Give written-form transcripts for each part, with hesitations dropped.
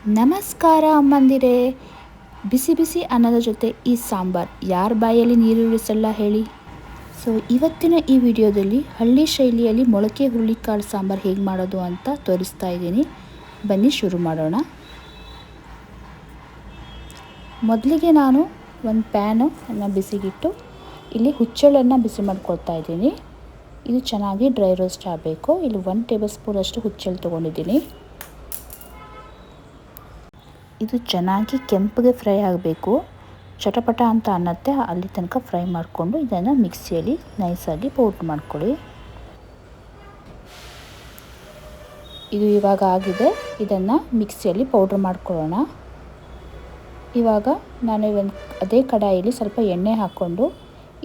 ನಮಸ್ಕಾರ ಅಮ್ಮಂದಿರೇ. ಬಿಸಿ ಬಿಸಿ ಅನ್ನದ ಜೊತೆ ಈ ಸಾಂಬಾರ್ ಯಾರ ಬಾಯಲ್ಲಿ ನೀರುಳಿಸಲ್ಲ ಹೇಳಿ. ಸೊ ಇವತ್ತಿನ ಈ ವಿಡಿಯೋದಲ್ಲಿ ಹಳ್ಳಿ ಶೈಲಿಯಲ್ಲಿ ಮೊಳಕೆ ಹುರುಳಿಕಾಳು ಸಾಂಬಾರ್ ಹೇಗೆ ಮಾಡೋದು ಅಂತ ತೋರಿಸ್ತಾ ಇದ್ದೀನಿ. ಬನ್ನಿ ಶುರು ಮಾಡೋಣ. ಮೊದಲಿಗೆ ನಾನು ಒಂದು ಪ್ಯಾನನ್ನು ಬಿಸಿಗಿಟ್ಟು ಇಲ್ಲಿ ಹುಚ್ಚೆಳ್ಳನ್ನು ಬಿಸಿ ಮಾಡ್ಕೊಳ್ತಾ ಇದ್ದೀನಿ. ಇದು ಚೆನ್ನಾಗಿ ಡ್ರೈ ರೋಸ್ಟ್ ಆಗಬೇಕು. ಇಲ್ಲಿ 1 ಟೇಬಲ್ ಸ್ಪೂನ್ ಅಷ್ಟು ಹುಚ್ಚೆಳ್ಳು ತೊಗೊಂಡಿದ್ದೀನಿ. ಇದು ಚೆನ್ನಾಗಿ ಕೆಂಪಗೆ ಫ್ರೈ ಆಗಬೇಕು. ಚಟಪಟ ಅಂತ ಅನ್ನತ್ತೆ, ಅಲ್ಲಿ ತನಕ ಫ್ರೈ ಮಾಡಿಕೊಂಡು ಇದನ್ನು ಮಿಕ್ಸಿಯಲ್ಲಿ ನೈಸಾಗಿ ಪೌಡ್ರ್ ಮಾಡ್ಕೊಳ್ಳಿ. ಇದು ಇವಾಗ ಆಗಿದೆ. ಇದನ್ನು ಮಿಕ್ಸಿಯಲ್ಲಿ ಪೌಡ್ರ್ ಮಾಡ್ಕೊಳ್ಳೋಣ. ಇವಾಗ ನಾನು ಅದೇ ಕಡಾಯಿಯಲ್ಲಿ ಸ್ವಲ್ಪ ಎಣ್ಣೆ ಹಾಕ್ಕೊಂಡು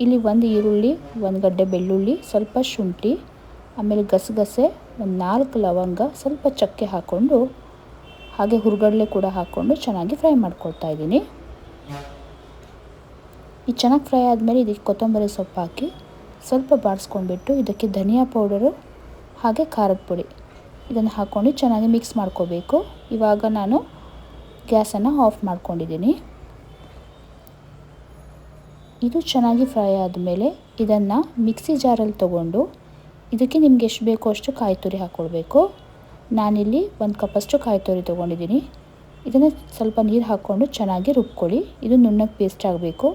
ಇಲ್ಲಿ 1 ಈರುಳ್ಳಿ, 1 ಗಡ್ಡೆ ಬೆಳ್ಳುಳ್ಳಿ, ಸ್ವಲ್ಪ ಶುಂಠಿ, ಆಮೇಲೆ ಗಸಗಸೆ, ಒಂದು 4 ಲವಂಗ, ಸ್ವಲ್ಪ ಚಕ್ಕೆ ಹಾಕ್ಕೊಂಡು ಹಾಗೆ ಹುರ್ಗಡ್ಲೆ ಕೂಡ ಹಾಕ್ಕೊಂಡು ಚೆನ್ನಾಗಿ ಫ್ರೈ ಮಾಡ್ಕೊಳ್ತಾ ಇದ್ದೀನಿ. ಈ ಚೆನ್ನಾಗಿ ಫ್ರೈ ಆದಮೇಲೆ ಇದಕ್ಕೆ ಕೊತ್ತಂಬರಿ ಸೊಪ್ಪು ಹಾಕಿ ಸ್ವಲ್ಪ ಬಾಡಿಸ್ಕೊಂಡ್ಬಿಟ್ಟು ಇದಕ್ಕೆ ಧನಿಯಾ ಪೌಡರು ಹಾಗೆ ಖಾರದ ಪುಡಿ ಇದನ್ನು ಹಾಕ್ಕೊಂಡು ಚೆನ್ನಾಗಿ ಮಿಕ್ಸ್ ಮಾಡ್ಕೋಬೇಕು. ಇವಾಗ ನಾನು ಗ್ಯಾಸನ್ನು ಆಫ್ ಮಾಡ್ಕೊಂಡಿದ್ದೀನಿ. ಇದು ಚೆನ್ನಾಗಿ ಫ್ರೈ ಆದಮೇಲೆ ಇದನ್ನು ಮಿಕ್ಸಿ ಜಾರಲ್ಲಿ ತೊಗೊಂಡು ಇದಕ್ಕೆ ನಿಮ್ಗೆ ಎಷ್ಟು ಬೇಕೋ ಅಷ್ಟು ಕಾಯಿ ತುರಿ ಹಾಕ್ಕೊಳ್ಬೇಕು. ನಾನಿಲ್ಲಿ 1 ಕಪ್ಪಷ್ಟು ಕಾಯಿ ತುರಿ ತೊಗೊಂಡಿದ್ದೀನಿ. ಇದನ್ನು ಸ್ವಲ್ಪ ನೀರು ಹಾಕ್ಕೊಂಡು ಚೆನ್ನಾಗಿ ರುಬ್ಕೊಳ್ಳಿ. ಇದು ನುಣ್ಣಗೆ ಪೇಸ್ಟ್ ಆಗಬೇಕು.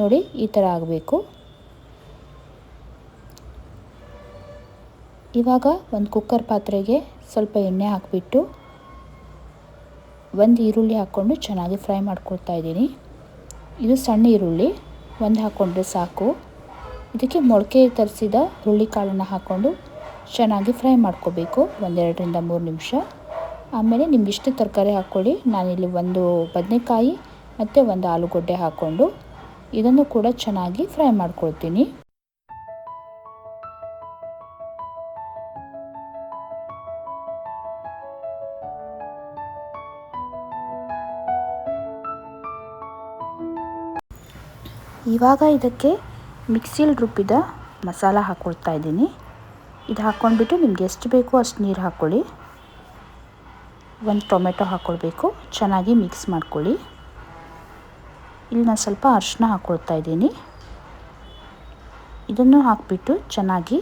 ನೋಡಿ, ಈ ಥರ ಆಗಬೇಕು. ಇವಾಗ ಒಂದು ಕುಕ್ಕರ್ ಪಾತ್ರೆಗೆ ಸ್ವಲ್ಪ ಎಣ್ಣೆ ಹಾಕಿಬಿಟ್ಟು 1 ಈರುಳ್ಳಿ ಹಾಕ್ಕೊಂಡು ಚೆನ್ನಾಗಿ ಫ್ರೈ ಮಾಡ್ಕೊಳ್ತಾ ಇದ್ದೀನಿ. ಇದು ಸಣ್ಣ ಈರುಳ್ಳಿ 1 ಹಾಕ್ಕೊಂಡ್ರೆ ಸಾಕು. ಇದಕ್ಕೆ ಮೊಳಕೆ ತರಿಸಿದ ಹುರುಳಿಕಾಳನ್ನು ಹಾಕ್ಕೊಂಡು ಚೆನ್ನಾಗಿ ಫ್ರೈ ಮಾಡ್ಕೋಬೇಕು 1 2 3 ನಿಮಿಷ. ಆಮೇಲೆ ನಿಮ್ಗೆ ಇಷ್ಟು ತರಕಾರಿ ಹಾಕ್ಕೊಳ್ಳಿ. ನಾನಿಲ್ಲಿ 1 ಬದನೆಕಾಯಿ ಮತ್ತು 1 ಆಲೂಗಡ್ಡೆ ಹಾಕ್ಕೊಂಡು ಇದನ್ನು ಕೂಡ ಚೆನ್ನಾಗಿ ಫ್ರೈ ಮಾಡ್ಕೊಳ್ತೀನಿ. ಇವಾಗ ಇದಕ್ಕೆ ಮಿಕ್ಸಿಯಲ್ಲಿ ರುಬ್ಬಿದ ಮಸಾಲ ಹಾಕ್ಕೊಳ್ತಾ ಇದ್ದೀನಿ. ಇದು ಹಾಕ್ಕೊಂಡ್ಬಿಟ್ಟು ನಿಮ್ಗೆ ಎಷ್ಟು ಬೇಕೋ ಅಷ್ಟು ನೀರು ಹಾಕ್ಕೊಳ್ಳಿ. 1 ಟೊಮೆಟೊ ಹಾಕ್ಕೊಳ್ಬೇಕು. ಚೆನ್ನಾಗಿ ಮಿಕ್ಸ್ ಮಾಡ್ಕೊಳ್ಳಿ. ಇಲ್ಲಿ ನಾನು ಸ್ವಲ್ಪ ಅರಿಶಿನ ಹಾಕ್ಕೊಳ್ತಾ ಇದ್ದೀನಿ. ಇದನ್ನು ಹಾಕಿಬಿಟ್ಟು ಚೆನ್ನಾಗಿ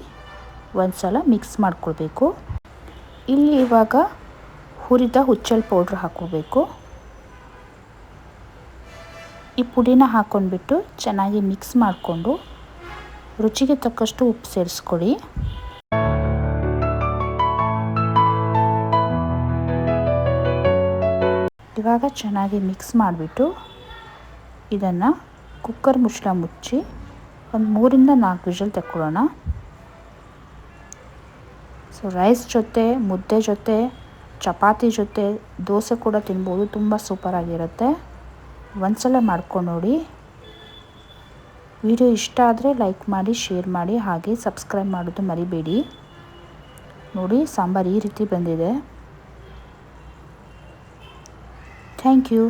ಒಂದು ಸಲ ಮಿಕ್ಸ್ ಮಾಡ್ಕೊಳ್ಬೇಕು. ಇಲ್ಲಿ ಇವಾಗ ಹುರಿದ ಹುಚ್ಚೆಳ್ಳು ಪೌಡ್ರ್ ಹಾಕ್ಕೋಬೇಕು. ಈ ಪುಡಿನ ಹಾಕ್ಕೊಂಡ್ಬಿಟ್ಟು ಚೆನ್ನಾಗಿ ಮಿಕ್ಸ್ ಮಾಡಿಕೊಂಡು ರುಚಿಗೆ ತಕ್ಕಷ್ಟು ಉಪ್ಪು ಸೇರಿಸ್ಕೊಳ್ಳಿ. ಇವಾಗ ಚೆನ್ನಾಗಿ ಮಿಕ್ಸ್ ಮಾಡಿಬಿಟ್ಟು ಇದನ್ನು ಕುಕ್ಕರ್ ಮುಚ್ಚಳ ಮುಚ್ಚಿ ಒಂದು 3 ಇಂದ 4 ವಿಷಲ್ ತಗೊಳ್ಳೋಣ. ಸೊ ರೈಸ್ ಜೊತೆ, ಮುದ್ದೆ ಜೊತೆ, ಚಪಾತಿ ಜೊತೆ, ದೋಸೆ ಕೂಡ ತಿನ್ಬೋದು. ತುಂಬ ಸೂಪರಾಗಿರುತ್ತೆ. ಒಂದ್ಸಲ ಮಾಡ್ಕೊಂಡು ನೋಡಿ. ವಿಡಿಯೋ ಇಷ್ಟ ಆದರೆ ಲೈಕ್ ಮಾಡಿ, ಶೇರ್ ಮಾಡಿ, ಹಾಗೆ ಸಬ್ಸ್ಕ್ರೈಬ್ ಮಾಡೋದು ಮರಿಬೇಡಿ. ನೋಡಿ, ಸಾಂಬಾರು ಈ ರೀತಿ ಬಂದಿದೆ. Thank you.